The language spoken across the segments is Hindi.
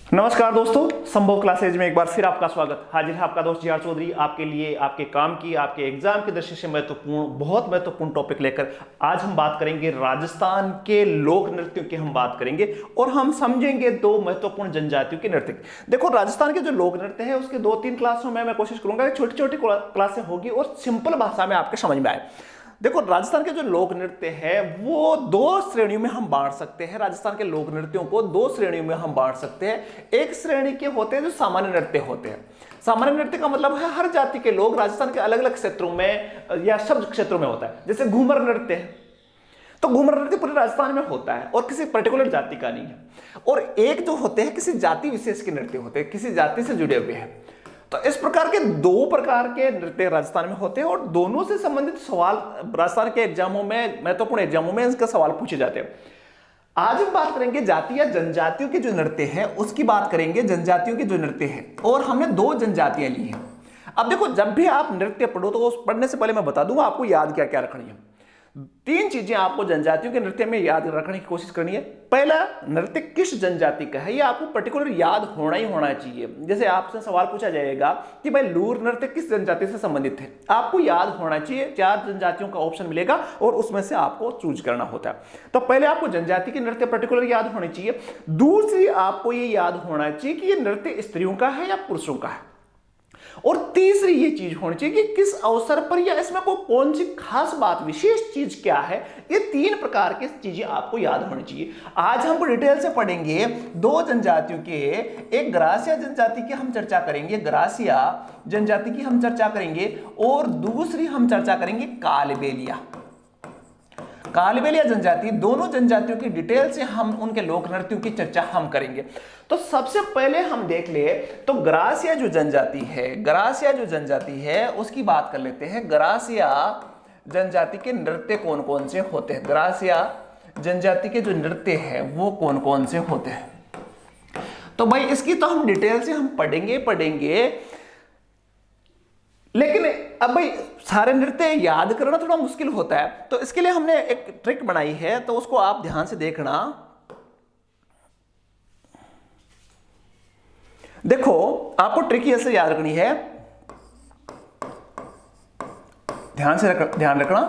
नमस्कार दोस्तों, संभव क्लासेज में एक बार फिर आपका स्वागत। हाजिर है आपका दोस्त जी.आर. चौधरी आपके लिए आपके काम की, आपके एग्जाम की दृष्टि से बहुत महत्वपूर्ण टॉपिक लेकर आज हम बात करेंगे। राजस्थान के लोक नृत्यों की हम बात करेंगे और हम समझेंगे दो महत्वपूर्ण जनजातियों के नृत्य। देखो, राजस्थान के जो लोक नृत्य है उसके 2-3 क्लासों में मैं कोशिश करूंगा कि छोटी छोटी क्लासें होगी और सिंपल भाषा में आपके समझ में आए। देखो, राजस्थान के जो लोक नृत्य है वो दो श्रेणियों में हम बांट सकते हैं। राजस्थान के लोक नृत्यों को दो श्रेणियों में हम बांट सकते हैं। एक श्रेणी के होते हैं जो सामान्य नृत्य होते हैं। सामान्य नृत्य का मतलब है हर जाति के लोग राजस्थान के अलग अलग क्षेत्रों में या शब्द क्षेत्रों में होता है। जैसे घूमर नृत्य है, तो घूमर नृत्य पूरे राजस्थान में होता है और किसी पर्टिकुलर जाति का नहीं है। और एक जो होते हैं किसी जाति विशेष के नृत्य होते हैं, किसी जाति से जुड़े हुए हैं। तो इस प्रकार के दो प्रकार के नृत्य राजस्थान में होते हैं और दोनों से संबंधित सवाल राजस्थान के एग्जामों में, महत्वपूर्ण एग्जामों में इसका सवाल पूछे जाते हैं। आज हम बात करेंगे जाति या जनजातियों के जो नृत्य है उसकी बात करेंगे। जनजातियों के जो नृत्य है और हमने दो जनजातियां ली हैं। अब देखो, जब भी आप नृत्य पढ़ो तो उस पढ़ने से पहले मैं बता दूंगा आपको याद क्या क्या रखनी है। 3 चीजें आपको जनजातियों के नृत्य में याद रखने की कोशिश करनी है। पहला, नृत्य किस जनजाति का है ये आपको पर्टिकुलर याद होना ही होना चाहिए। जैसे आपसे सवाल पूछा जाएगा कि भाई लूर नृत्य किस जनजाति से संबंधित है, आपको याद होना चाहिए। 4 जनजातियों का ऑप्शन मिलेगा और उसमें से आपको चूज करना होता है। तो पहले आपको जनजाति के नृत्य पर्टिकुलर याद होनी चाहिए। दूसरी, आपको ये याद होना चाहिए कि ये नृत्य स्त्रियों का है या पुरुषों का है। और तीसरी ये चीज होनी चाहिए कि किस अवसर पर या इसमें कौन सी खास बात, विशेष चीज क्या है। ये 3 प्रकार की चीजें आपको याद होनी चाहिए। आज हम डिटेल से पढ़ेंगे दो जनजातियों के। एक ग्रासिया जनजाति की हम चर्चा करेंगे, ग्रासिया जनजाति की हम चर्चा करेंगे और दूसरी हम चर्चा करेंगे कालबेलिया। कालबेलिया जनजाति, दोनों जनजातियों की डिटेल से हम उनके लोक नृत्यों की चर्चा हम करेंगे। तो सबसे पहले हम देख ले तो ग्रासिया जो जनजाति है, ग्रासिया जो जनजाति है उसकी बात कर लेते हैं। ग्रासिया जनजाति के नृत्य कौन कौन से होते हैं, ग्रासिया जनजाति के जो नृत्य है वो कौन कौन से होते हैं। तो भाई इसकी तो हम डिटेल से हम पढ़ेंगे, लेकिन अब भाई सारे नृत्य याद करना थोड़ा मुश्किल होता है। तो इसके लिए हमने एक ट्रिक बनाई है, तो उसको आप ध्यान से देखना। देखो, आपको ट्रिक ऐसे याद रखनी है, ध्यान रखना।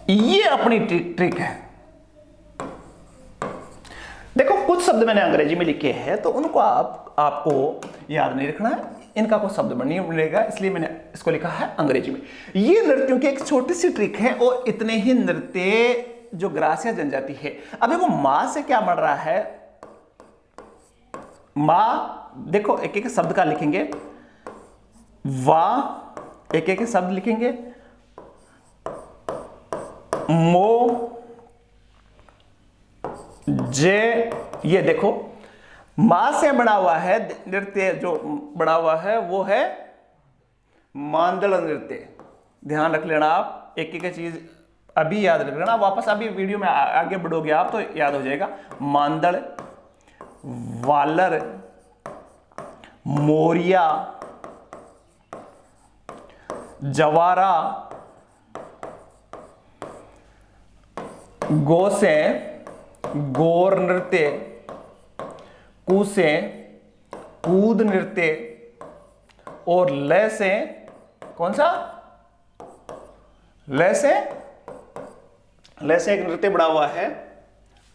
ये अपनी ट्रिक है। देखो, कुछ शब्द मैंने अंग्रेजी में लिखे हैं तो उनको आपको याद नहीं रखना है। इनका कोई शब्द नहीं मिलेगा, इसलिए मैंने इसको लिखा है अंग्रेजी में। ये नृत्यों की एक छोटी सी ट्रिक है और इतने ही नृत्य जो ग्रासिया जनजाति है। अब देखो, मां से क्या बन रहा है, मां देखो एक एक शब्द का लिखेंगे, वाह एक एक शब्द लिखेंगे, मो जे, ये देखो मां से बना हुआ है नृत्य, जो बना हुआ है वो है मांदल नृत्य। ध्यान रख लेना आप, एक एक चीज अभी याद रख लेना, वापस अभी वीडियो में आगे बढ़ोगे आप तो याद हो जाएगा। मांदल, वालर, मोरिया, जवारा, गोसे, गौर नृत्य, कूसे, कूद नृत्य और लय से, कौन सा, लय से एक नृत्य बना हुआ है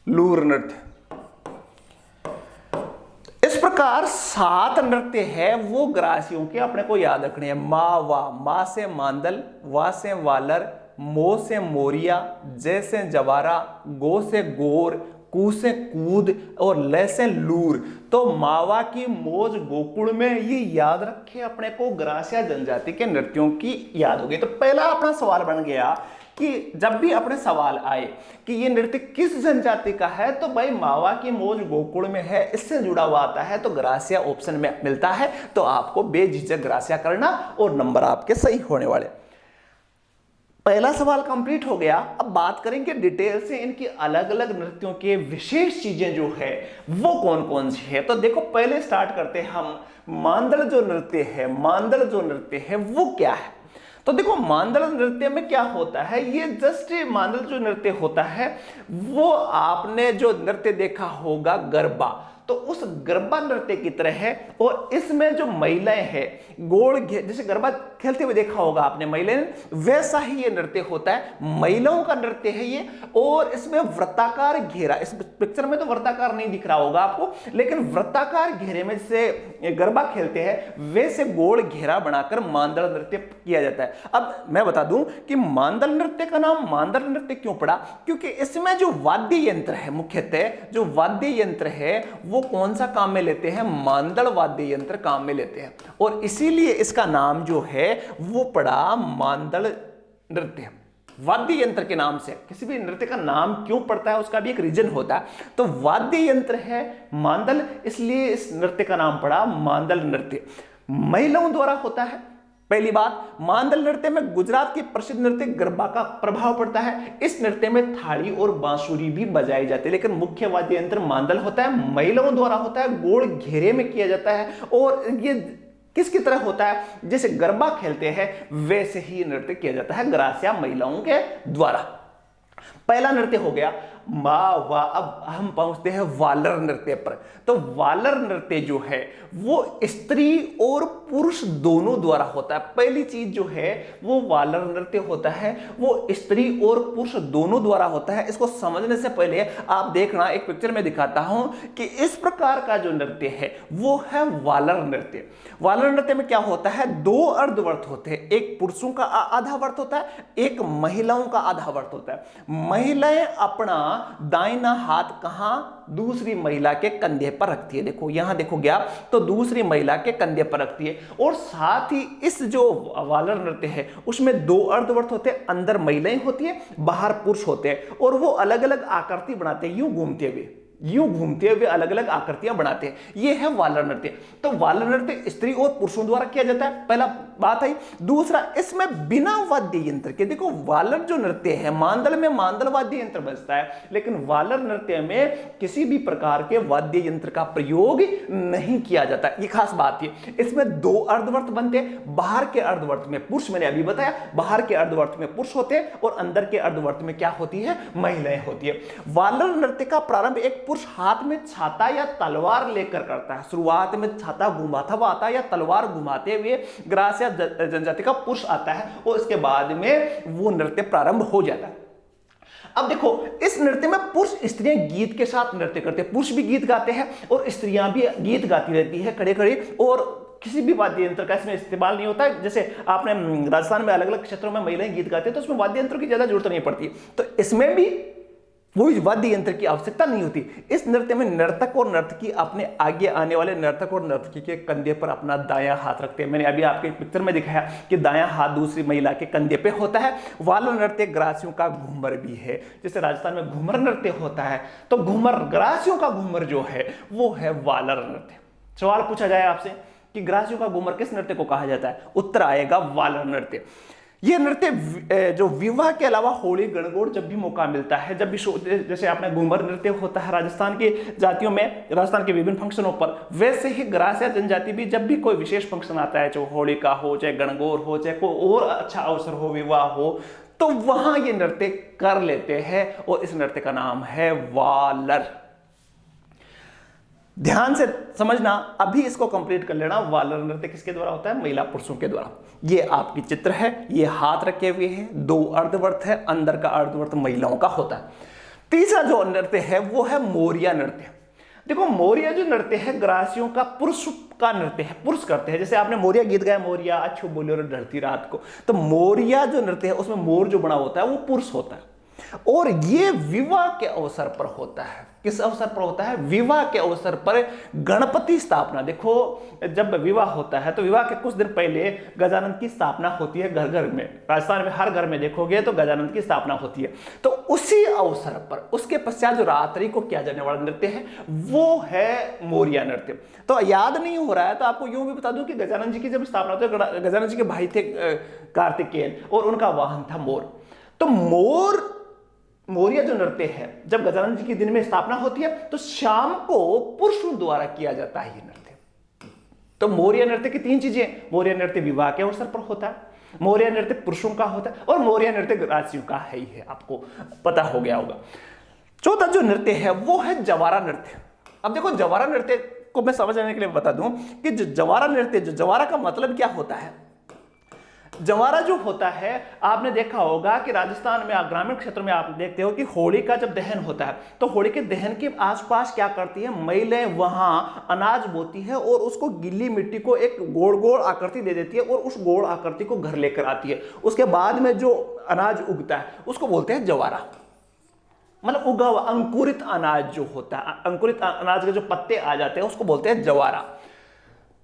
लूर नृत्य। इस प्रकार 7 नृत्य है वो ग्रासियों के अपने को याद रखने हैं। माँ से मांदल, वा से वालर, मो से मोरिया, जे से जवारा, गो से गोर, कू से कूद और ले से लूर। तो मावा की मौज गोकुल में, ये याद रखे अपने को। ग्रासिया जनजाति के नृत्यों की याद हो गई। तो पहला अपना सवाल बन गया कि जब भी अपने सवाल आए कि ये नृत्य किस जनजाति का है, तो भाई मावा की मौज गोकुल में है, इससे जुड़ा हुआ आता है तो ग्रासिया ऑप्शन में मिलता है। तो आपको बेझिझक ग्रासिया करना और नंबर आपके सही होने वाले। पहला सवाल कंप्लीट हो गया। अब बात करेंगे डिटेल से इनकी अलग अलग नृत्यों के विशेष चीजें जो है वो कौन कौन सी है। तो देखो, पहले स्टार्ट करते हैं हम मांदल जो नृत्य है। मांदल जो नृत्य है वो क्या है? तो देखो मांदल नृत्य में क्या होता है, ये जस्ट मांदल जो नृत्य होता है वो आपने जो नृत्य देखा होगा गरबा, तो उस गरबा नृत्य की तरह है। और इसमें जो महिलाएं हैं गोल जैसे गरबा खेलते हुए देखा होगा आपने महिलाएं, वैसा ही ये नृत्य होता है, महिलाओं का नृत्य है ये। और इसमें वृत्ताकार घेरा, इस पिक्चर में तो वृत्ताकार नहीं दिख रहा होगा आपको, लेकिन वृत्ताकार घेरे में जैसे गरबा खेलते हैं वैसे गोल घेरा बनाकर मांदल नृत्य किया जाता है। अब मैं बता दूं कि मांदल नृत्य का नाम मांदल नृत्य क्यों पड़ा, क्योंकि इसमें जो वाद्य यंत्र है, मुख्यतः जो वाद्य यंत्र है वो कौन सा काम में लेते हैं, मांदल वाद्य यंत्र काम में लेते हैं, और इसीलिए इसका नाम जो है वो पड़ा मांदल नृत्य। वाद्य यंत्र के नाम से किसी भी नृत्य का नाम क्यों पड़ता है उसका भी एक रीजन होता है। तो वाद्य यंत्र है मांदल, इसलिए इस नृत्य का नाम पड़ा मांदल नृत्य। महिलाओं द्वारा होता है। पहली बात, मांदल नृत्य में गुजरात की प्रसिद्ध नृत्य गरबा का प्रभाव पड़ता है। इस नृत्य में थाली और बांसुरी भी बजाई जाती है, लेकिन मुख्य वाद्य यंत्र मांदल होता है, महिलाओं द्वारा होता है, गोल घेरे में किया जाता है। और ये किसकी तरह होता है, जैसे गरबा खेलते हैं वैसे ही नृत्य किया जाता है ग्रासिया महिलाओं के द्वारा। पहला नृत्य हो गया वाह वाह। अब हम पहुंचते हैं वालर नृत्य पर। तो वालर नृत्य जो है वो स्त्री और पुरुष दोनों द्वारा होता है। पहली चीज जो है वो वालर नृत्य होता है वो स्त्री और पुरुष दोनों द्वारा होता है। इसको समझने से पहले आप देखना, एक पिक्चर में दिखाता हूं कि इस प्रकार का जो नृत्य है वो है वालर नृत्य। वालर नृत्य में क्या होता है, दो अर्धवर्त होते हैं, एक पुरुषों का आधा वर्त होता है, एक महिलाओं का आधा वर्त होता है। महिलाएं अपना दाहिना हाथ कहां, दूसरी महिला के कंधे पर रखती है। देखो यहां देखोगे आप तो दूसरी महिला के कंधे पर रखती है। और साथ ही इस जो वालर नृत्य है उसमें दो अर्धवर्त होते हैं, अंदर महिलाएं होती है, बाहर पुरुष होते हैं, और वो अलग अलग आकृति बनाते हैं, यूं घूमते हुए अलग अलग आकृतियां बनाते हैं। ये है वालर नृत्य। तो वालर नृत्य स्त्री और पुरुषों द्वारा किया जाता है, पहला बात है। दूसरा, इसमें बिना वाद्य यंत्र के, देखो वालर जो नृत्य है मांदल में मांदल वाद्य यंत्र बजता है, लेकिन वालर नृत्य में किसी भी प्रकार के वाद्य यंत्र का प्रयोग नहीं किया जाता। ये खास बात है। इसमें दो अर्धवर्त बनते हैं, बाहर के अर्धवर्त में पुरुष, मैंने अभी बताया, बाहर के अर्धवर्त में पुरुष होते हैं और अंदर के अर्धवर्त में क्या होती है, महिलाएं होती है। वालर नृत्य का प्रारंभ एक पुरुष हाथ में छाता या तलवार लेकर करता है। शुरुआत में छाता घुमाता या तलवार घुमाते हुए ग्रासिया जनजाति का पुरुष आता है और इसके बाद में वो नृत्य प्रारंभ हो जाता है। अब देखो इस नृत्य में पुरुष स्त्रियां गीत के साथ नृत्य करते हैं, पुरुष भी गीत गाते हैं और स्त्रियां भी गीत गाती रहती है खड़े खड़े, और किसी भी वाद्य यंत्र का इसमें इस्तेमाल नहीं होता है। जैसे आपने राजस्थान में अलग अलग क्षेत्रों में महिलाएं गीत गाती है तो उसमें वाद्य यंत्रों की ज्यादा जरूरत नहीं पड़ती, तो इसमें भी कोई वाद्य यंत्र की आवश्यकता नहीं होती। इस नृत्य में नर्तक और नर्तकी अपने आगे आने वाले नर्तक और नर्तकी के कंधे पर अपना दायां हाथ रखते हैं। मैंने अभी आपके पिक्चर में दिखाया कि दायां हाथ दूसरी महिला के कंधे पे होता है। वालर नृत्य ग्रासियों का घूमर भी है। जैसे राजस्थान में घूमर नृत्य होता है तो घूमर, ग्रासियों का घूमर जो है वो है वालर नृत्य। सवाल पूछा जाए आपसे कि ग्रासियों का घूमर किस नृत्य को कहा जाता है, उत्तर आएगा वालर नृत्य। यह नृत्य जो विवाह के अलावा होली, गणगौर जब भी मौका मिलता है, जब भी जैसे आपने घूमर नृत्य होता है राजस्थान की जातियों में, राजस्थान के विभिन्न फंक्शनों पर, वैसे ही ग्रासिया जनजाति भी जब भी कोई विशेष फंक्शन आता है, चाहे होली का हो, चाहे गणगौर हो, चाहे कोई और अच्छा अवसर हो, विवाह हो, तो वहां ये नृत्य कर लेते हैं और इस नृत्य का नाम है वालर। ध्यान से समझना, अभी इसको कंप्लीट कर लेना। वालर नृत्य किसके द्वारा होता है, महिला पुरुषों के द्वारा। ये आपकी चित्र है, ये हाथ रखे हुए हैं, दो अर्धवर्त है, अंदर का अर्धवर्त महिलाओं का होता है। तीसरा जो नृत्य है वो है मोरिया नृत्य। देखो मोरिया जो नृत्य है ग्रासियों का पुरुष का नृत्य है, पुरुष करते हैं। जैसे आपने मोरिया गीत गाया, मोरिया अच्छो बोले और ढलती रात को, तो मोरिया जो नृत्य है उसमें मोर जो बना होता है वो पुरुष होता है और ये विवाह के अवसर पर होता है। किस अवसर पर होता है, विवाह के अवसर पर गणपति स्थापना। देखो जब विवाह होता है तो विवाह के कुछ दिन पहले गजानन की स्थापना होती है घर घर में। राजस्थान में हर घर में देखोगे तो गजानन की स्थापना होती है। तो उसी अवसर पर उसके पश्चात जो रात्रि को किया जाने वाला नृत्य है वो है मोरिया नृत्य। तो याद नहीं हो रहा है तो आपको यूं भी बता दूं कि गजानन जी की जब स्थापना होती है, गजानन जी के भाई थे कार्तिकेय और उनका वाहन था मोर। तो मोरिया जो नृत्य है जब गजानन जी के दिन में स्थापना होती है तो शाम को पुरुषों द्वारा किया जाता है ये नृत्य। तो मोरिया नृत्य की तीन चीजें, मोरिया नृत्य विवाह के अवसर पर होता है, मौर्य नृत्य पुरुषों का होता है और मौर्य नृत्य ग्रासियों का है ही है, आपको पता हो गया होगा। चौथा जो नृत्य है वो है जवारा नृत्य। अब देखो जवारा नृत्य को मैं समझने के लिए बता दूं कि जो जवारा नृत्य, जो जवारा का मतलब क्या होता है। जवारा जो होता है, आपने देखा होगा कि राजस्थान में, ग्रामीण क्षेत्र में आप देखते हो कि होली का जब दहन होता है तो होली के दहन के आसपास क्या करती है, महिलाएं वहां अनाज बोती है और उसको गीली मिट्टी को एक गोल गोल आकृति दे देती है और उस गोल आकृति को घर लेकर आती है। उसके बाद में जो अनाज उगता है उसको बोलते हैं जवारा, मतलब उगा हुआ अंकुरित अनाज जो होता है, अंकुरित अनाज के जो पत्ते आ जाते हैं उसको बोलते हैं जवारा।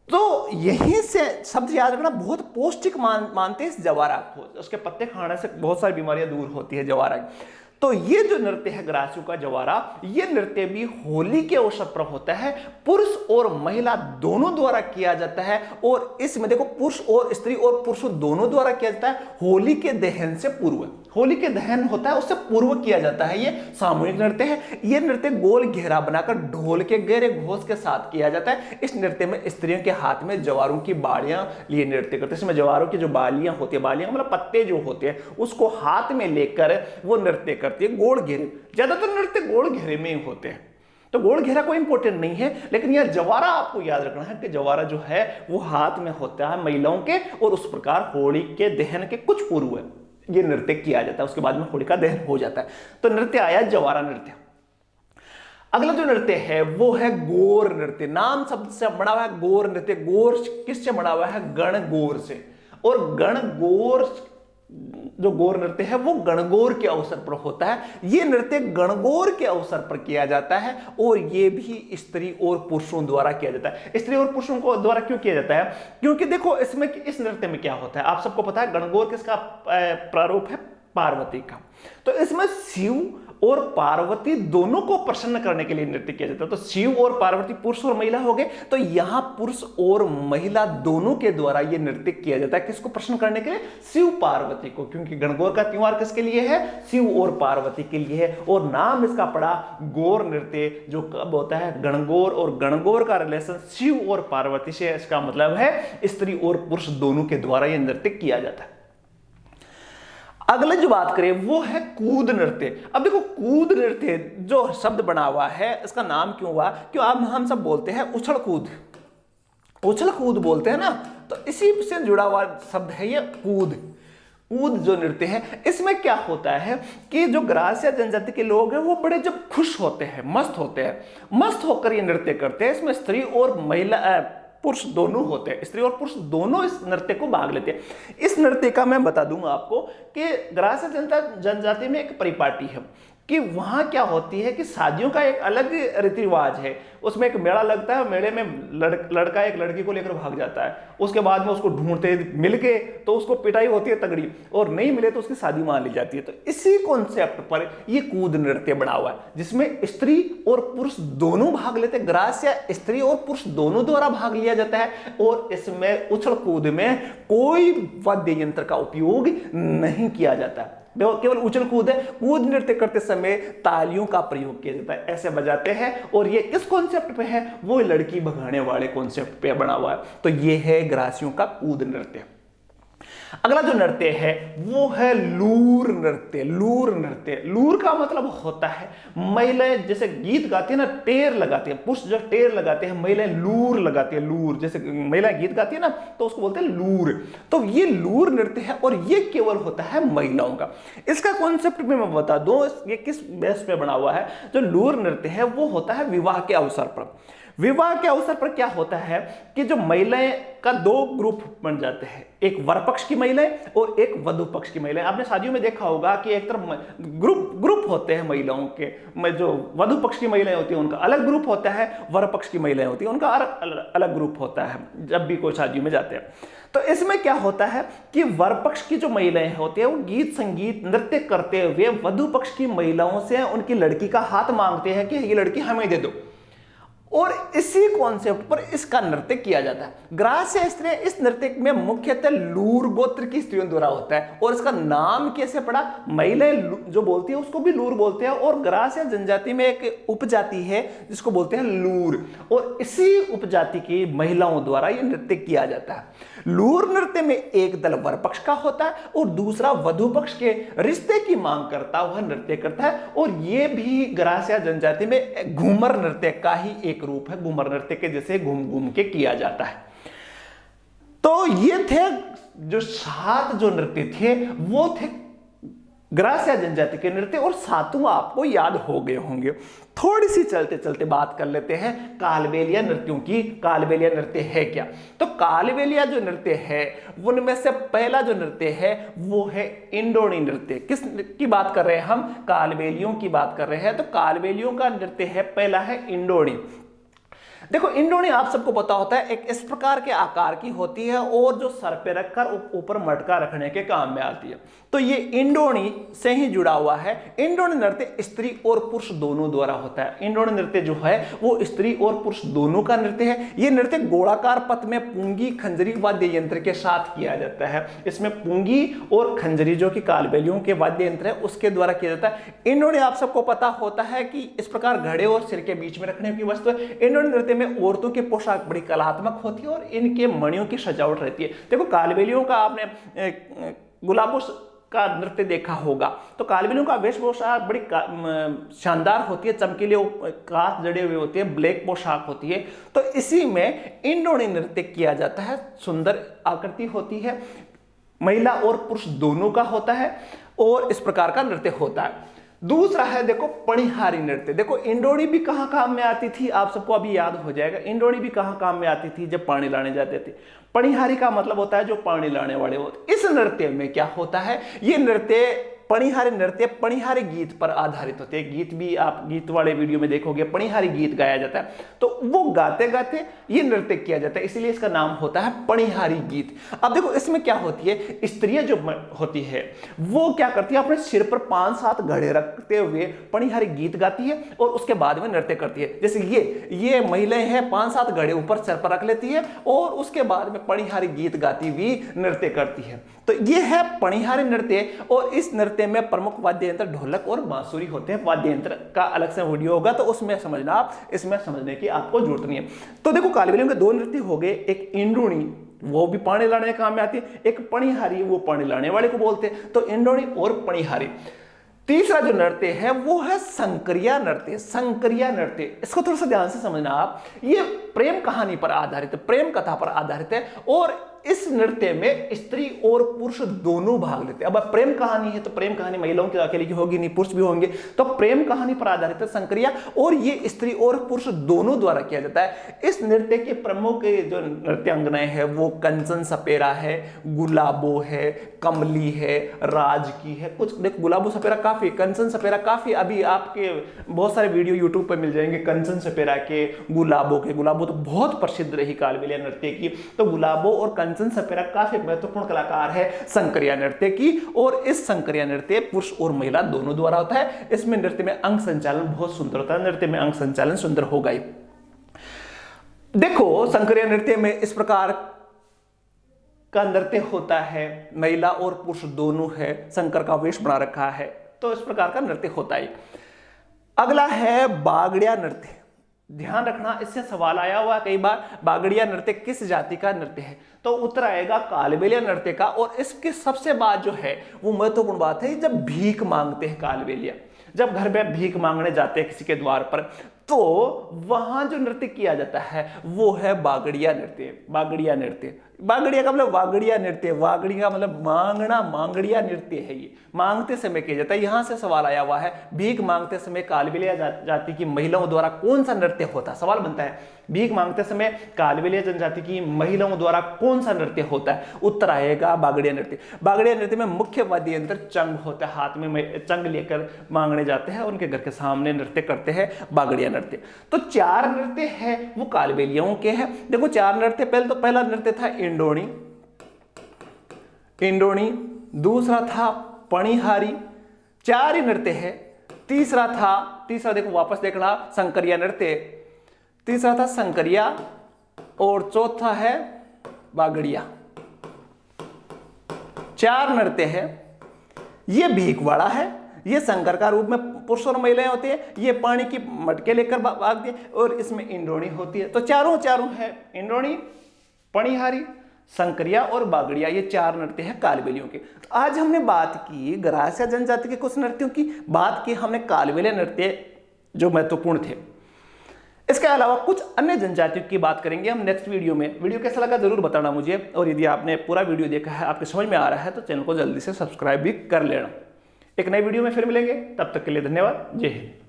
तो यहीं से शब्द याद रखना, बहुत पौष्टिक मानते हैं इस जवारा को, उसके पत्ते खाने से बहुत सारी बीमारियां दूर होती है जवारा की। तो ये जो नृत्य है ग्रासियों का जवारा, ये नृत्य भी होली के अवसर पर होता है, पुरुष और महिला दोनों द्वारा किया जाता है। और इसमें देखो पुरुष और स्त्री और पुरुषों दोनों द्वारा किया जाता है होली के दहन से पूर्व। होली के दहन होता है उससे पूर्व किया जाता है, ये सामूहिक नृत्य है। ये नृत्य गोल घेरा बनाकर ढोल के गहरे घोष के साथ किया जाता है। इस नृत्य में स्त्रियों के हाथ में जवारों की बालियां लिए नृत्य करते हैं। इसमें जवारों की जो बालियां होती है, बालियां मतलब पत्ते जो होते हैं, उसको हाथ में लेकर वो नृत्य करती है गोल घेरे। ज्यादातर नृत्य गोल घेरे में ही होते हैं, तो गोल घेरा कोई इंपॉर्टेंट नहीं है, लेकिन यह जवारा आपको याद रखना है कि जवारा जो है वो हाथ में होता है महिलाओं के, और उस प्रकार होली के दहन के कुछ पूर्व ये नृत्य किया जाता है। उसके बाद में होली का दहन हो जाता है। तो नृत्य आया जवारा नृत्य। अगला जो नृत्य है वो है गौर नृत्य। नाम शब्द से बना हुआ है गौर नृत्य। गौर किससे बना हुआ है, गणगौर से। और गणगौर जो गौर नृत्य है वो गणगौर के अवसर पर होता है। ये नृत्य गणगौर के अवसर पर किया जाता है और ये भी स्त्री और पुरुषों द्वारा किया जाता है। स्त्री और पुरुषों को द्वारा क्यों किया जाता है, क्योंकि देखो इसमें, इस नृत्य में क्या होता है, आप सबको पता है गणगौर किसका प्रारूप है, पार्वती का। तो इसमें शिव और पार्वती दोनों को प्रसन्न करने के लिए नृत्य किया जाता है। तो शिव और पार्वती पुरुष और महिला हो गए, तो यहां पुरुष और महिला दोनों के द्वारा यह नृत्य किया जाता है। किसको प्रसन्न करने के लिए, शिव पार्वती को, क्योंकि गणगौर का त्योहार किसके लिए है, शिव और पार्वती के लिए है। और नाम इसका पड़ा गौर नृत्य, जो कब होता है, गणगौर, और गणगौर का रिलेशन शिव और पार्वती से। इसका मतलब है स्त्री और पुरुष दोनों के द्वारा यह नृत्य किया जाता है। अगले जो बात करें वो है कूद नृत्य। अब देखो कूद नृत्य जो शब्द बना हुआ है, इसका नाम क्यों हुआ, क्यों अब हम सब बोलते हैं उछल कूद, उछल कूद बोलते हैं ना, तो इसी से जुड़ा हुआ शब्द है ये कूद। कूद जो नृत्य है, इसमें क्या होता है कि जो ग्रास्य जनजाति के लोग हैं वो बड़े जब खुश होते हैं, मस्त होते हैं, मस्त होकर ये नृत्य करते हैं। इसमें स्त्री और महिला, पुरुष दोनों होते हैं, स्त्री और पुरुष दोनों इस नृत्य को भाग लेते हैं। इस नृत्य का मैं बता दूंगा आपको कि ग्रास्य जनजाति में एक परिपाटी है कि वहां क्या होती है कि शादियों का एक अलग रीति रिवाज है। उसमें एक मेला लगता है, मेले में लड़का एक लड़की को लेकर भाग जाता है, उसके बाद में उसको ढूंढते, मिल के तो उसको पिटाई होती है तगड़ी, और नहीं मिले तो उसकी शादी मान ली जाती है। तो इसी कॉन्सेप्ट पर ये कूद नृत्य बना हुआ है, जिसमें स्त्री और पुरुष दोनों भाग लेते हैं। ग्रास्य स्त्री और पुरुष दोनों द्वारा भाग लिया जाता है। और इसमें उछल कूद में कोई वाद्य यंत्र का उपयोग नहीं किया जाता है, केवल उछल कूद है। कूद नृत्य करते समय तालियों का प्रयोग किया जाता है, ऐसे बजाते हैं। और ये किस कॉन्सेप्ट पे है, वो लड़की भगाने वाले कॉन्सेप्ट पे बना हुआ है। तो ये है ग्रासियों का कूद नृत्य। अगला जो नृत्य है वो है लूर नृत्य। लूर नृत्य, लूर का मतलब होता है महिलाएं जैसे गीत गाती है ना, टेर लगाती है, पुरुष जब टेर लगाते हैं, महिलाएं लूर लगाती है। लूर जैसे महिलाएं गीत गाती है ना, तो उसको बोलते हैं लूर। तो ये लूर नृत्य है और ये केवल होता है महिलाओं का। इसका कॉन्सेप्ट भी मैं बता दूं, ये किस बेस पे बना हुआ है। जो लूर नृत्य है वो होता है विवाह के अवसर पर। विवाह के अवसर पर क्या होता है कि जो महिलाएं का दो ग्रुप बन जाते हैं, एक वर पक्ष की महिलाएं और एक वधु पक्ष की महिलाएं। आपने शादियों में देखा होगा कि एक तरफ ग्रुप होते हैं महिलाओं के, जो वधु पक्ष की महिलाएं होती हैं उनका अलग ग्रुप होता है, वर पक्ष की महिलाएं होती हैं उनका अलग ग्रुप होता है, जब भी कोई शादियों में जाते हैं। तो इसमें क्या होता है कि वर पक्ष की जो महिलाएं होती है वो गीत संगीत नृत्य करते हुए वधु पक्ष की महिलाओं से उनकी लड़की का हाथ मांगते हैं कि ये लड़की हमें दे दो, और इसी कॉन्सेप्ट पर इसका नृत्य किया जाता है। ग्रास्य स्त्री इस नृत्य में मुख्यतः लूर गोत्र की स्त्रियों द्वारा होता है। और इसका नाम कैसे पड़ा, महिलाएं जो बोलती है उसको भी लूर बोलते हैं, और ग्रास्य जनजाति में एक उपजाति है जिसको बोलते हैं लूर, और इसी उपजाति की महिलाओं द्वारा यह नृत्य किया जाता है। लूर नृत्य में एक दल वर पक्ष का होता है और दूसरा वधु पक्ष के रिश्ते की मांग करता हुआ नृत्य करता है, और यह भी ग्रासिया जनजाति में घूमर नृत्य का ही एक रूप है। घूमर नृत्य के जैसे घूम घूम के किया जाता है। तो ये थे जो 7 जो नृत्य थे वो थे ग्रासिया जनजाति के नृत्य, और 7वां आपको याद हो गए होंगे। थोड़ी सी चलते चलते बात कर लेते हैं कालबेलिया नृत्यों की। कालबेलिया नृत्य है क्या? तो कालबेलिया जो नृत्य है उनमें से पहला जो नृत्य है वो है इंडोनी नृत्य। किस की बात कर रहे हैं हम? कालबेलियों की बात कर रहे हैं। तो कालबेलियों का नृत्य है, पहला है इंडोनी। देखो इंडोनी आप सबको पता होता है एक इस प्रकार के आकार की होती है और जो सर पे रखकर ऊपर मटका रखने के काम में आती है। तो ये इंडोनी से ही जुड़ा हुआ है। इंडोनी नृत्य स्त्री और पुरुष दोनों द्वारा होता है। इंडोनी नृत्य जो है वो स्त्री और पुरुष दोनों का नृत्य है। ये नृत्य गोलाकार पथ में पुंगी खंजरी वाद्य यंत्र के साथ किया जाता है। इसमें पुंगी और खंजरी जो कि कालबेलियों के वाद्य यंत्र है उसके द्वारा किया जाता है। इंडोनी आप सबको पता होता है कि इस प्रकार घड़े और सिर के बीच में रखने की वस्तु है। इंडोनी नृत्य में औरतों की पोशाक बड़ी कलात्मक होती है और इनके मणियों की सजावट रहती है। देखो कालबेलियों का आपने गुलाबों का नृत्य देखा होगा, तो कालबेलियों का वेशभूषा बड़ी शानदार होती है, चमकीले कांच जड़े हुए होते हैं, ब्लैक पोशाक होती है। तो इसी में इंडोनी नृत्य किया जाता है। सुंदर आकृति होती है, महिला और पुरुष दोनों का होता है और इस प्रकार का नृत्य होता है। दूसरा है देखो पणिहारी नृत्य। देखो इंडोनी भी कहां काम में आती थी, आप सबको अभी याद हो जाएगा। इंडोनी भी कहां काम में आती थी? जब पानी लाने जाते थे। पणिहारी का मतलब होता है जो पानी लाने वाले होते। इस नृत्य में क्या होता है? ये नृत्य पणिहारी नृत्य पणिहारी गीत पर आधारित होते हैं। गीत भी आप गीत वाले वीडियो में देखोगे, पणिहारी गीत गाया जाता है। तो वो गाते गाते ये नृत्य किया जाता है, इसलिए इसका नाम होता है पणिहारी गीत। अब देखो इसमें क्या होती है, स्त्रियां जो होती है वो क्या करती है, अपने सिर पर 5-7 घड़े रखते हुए पणिहारी गीत गाती है और उसके बाद में नृत्य करती है। जैसे ये महिलाएं हैं 5-7 घड़े ऊपर सिर पर रख लेती है और उसके बाद में पणिहारी गीत गाती हुई नृत्य करती है। तो ये है पणिहारी नृत्य। और इस नृत्य में प्रमुख वाद्य यंत्र ढोलक और बांसुरी होते हैं। वाद्य यंत्र का अलग से वीडियो होगा तो उसमें समझना, आप इसमें समझने की आपको जरूरत नहीं है। तो देखो कालबेलियों के 2 नृत्य हो गए, एक इंडोनी वो भी पानी लाने के काम में आती है, एक पणिहारी वो पानी लाने वाले को बोलते हैं। तो इंडोनी और पणिहारी। तीसरा जो नृत्य है वो है संकरिया नृत्य। संकरिया नृत्य इसको थोड़ा सा ध्यान से समझना आप। ये प्रेम कहानी पर आधारित है, प्रेम कथा पर आधारित है और इस नृत्य में स्त्री और पुरुष दोनों भाग लेते हैं। अब प्रेम कहानी है तो प्रेम कहानी महिलाओं की अकेले की होगी नहीं, पुरुष भी होंगे। तो प्रेम कहानी पर आधारित है संकरिया, और ये स्त्री और पुरुष दोनों द्वारा किया जाता है। इस नृत्य के प्रमुख जो नृत्यांगनाएं हैं वो कंचन सपेरा है, गुलाबो है, कमली है, राजकी है। कुछ देखो गुलाबो सपेरा काफी, कंचन सपेरा काफी अभी आपके बहुत सारे वीडियो यूट्यूब पर मिल जाएंगे कंचन सपेरा के, गुलाबो के। गुलाबो तो बहुत प्रसिद्ध रही कालबेलिया नृत्य की। तो गुलाबो और कंचन सपेरा काफी महत्वपूर्ण कलाकार है संकरिया नृत्य की। और इस संकरिया नृत्य पुरुष और महिला दोनों द्वारा होता है। इसमें नृत्य में अंग संचालन बहुत सुंदर होता है। नृत्य में अंग संचालन सुंदर होगा ही। देखो संकरिया नृत्य में इस प्रकार का नृत्य होता है, महिला और पुरुष दोनों है, शंकर का वेश बना रखा है, तो इस प्रकार का नृत्य होता है। अगला है बागड़िया नृत्य। ध्यान रखना, इससे सवाल आया हुआ कई बार, बागड़िया नृत्य किस जाति का नृत्य है? तो उत्तर आएगा कालबेलिया नृत्य का। और इसके सबसे बाद जो है वो महत्वपूर्ण बात है, जब भीख मांगते हैं कालबेलिया, जब घर में भीख मांगने जाते हैं किसी के द्वार पर, तो वहां जो नृत्य किया जाता है वो है बागड़िया नृत्य। बागड़िया नृत्य, बागड़िया का मतलब वागड़िया नृत्य, वागड़ी का मतलब मांगना, मांगड़िया नृत्य है। ये मांगते समय किया जाता है। यहां से सवाल आया हुआ है, भीख मांगते समय कालबेलिया जाति की महिलाओं द्वारा कौन सा नृत्य होता है? सवाल बनता है, भीख मांगते समय कालबेलिया जनजाति की महिलाओं द्वारा कौन सा नृत्य होता है? उत्तर आएगा बागड़िया नृत्य। बागड़िया नृत्य में मुख्य वाद्य यंत्र चंग होता है, हाथ में चंग लेकर मांगने जाते हैं, उनके घर के सामने नृत्य करते हैं बागड़िया नृत्य। तो 4 नृत्य है वो कालबेलियाओं के हैं। देखो 4 नृत्य, पहला नृत्य था इंडोनी, दूसरा था पणिहारी, 4 ही नृत्य है। तीसरा देखो वापस देखना, संकरिया नृत्य, तीसरा था संकरिया और चौथा है बागड़िया। 4 नृत्य है। ये भीख वाला है, ये शंकर का रूप में पुरुष और महिलाएं होती है, ये पानी की मटके लेकर भागते हैं और इसमें इंडोनी होती है। तो चारों है, इंडोनी, पणिहारी, संकरिया और बागड़िया, ये 4 नृत्य हैं कालबेलियों के। तो आज हमने बात की गरासिया जनजाति के कुछ नृत्यों की, बात की हमने कालबेलिया नृत्य जो महत्वपूर्ण थे। इसके अलावा कुछ अन्य जनजातियों की बात करेंगे हम नेक्स्ट वीडियो में। वीडियो कैसा लगा जरूर बताना मुझे, और यदि आपने पूरा वीडियो देखा है, आपके समझ में आ रहा है, तो चैनल को जल्दी से सब्सक्राइब भी कर लेना। एक नई वीडियो में फिर मिलेंगे, तब तक के लिए धन्यवाद। जय हिंद।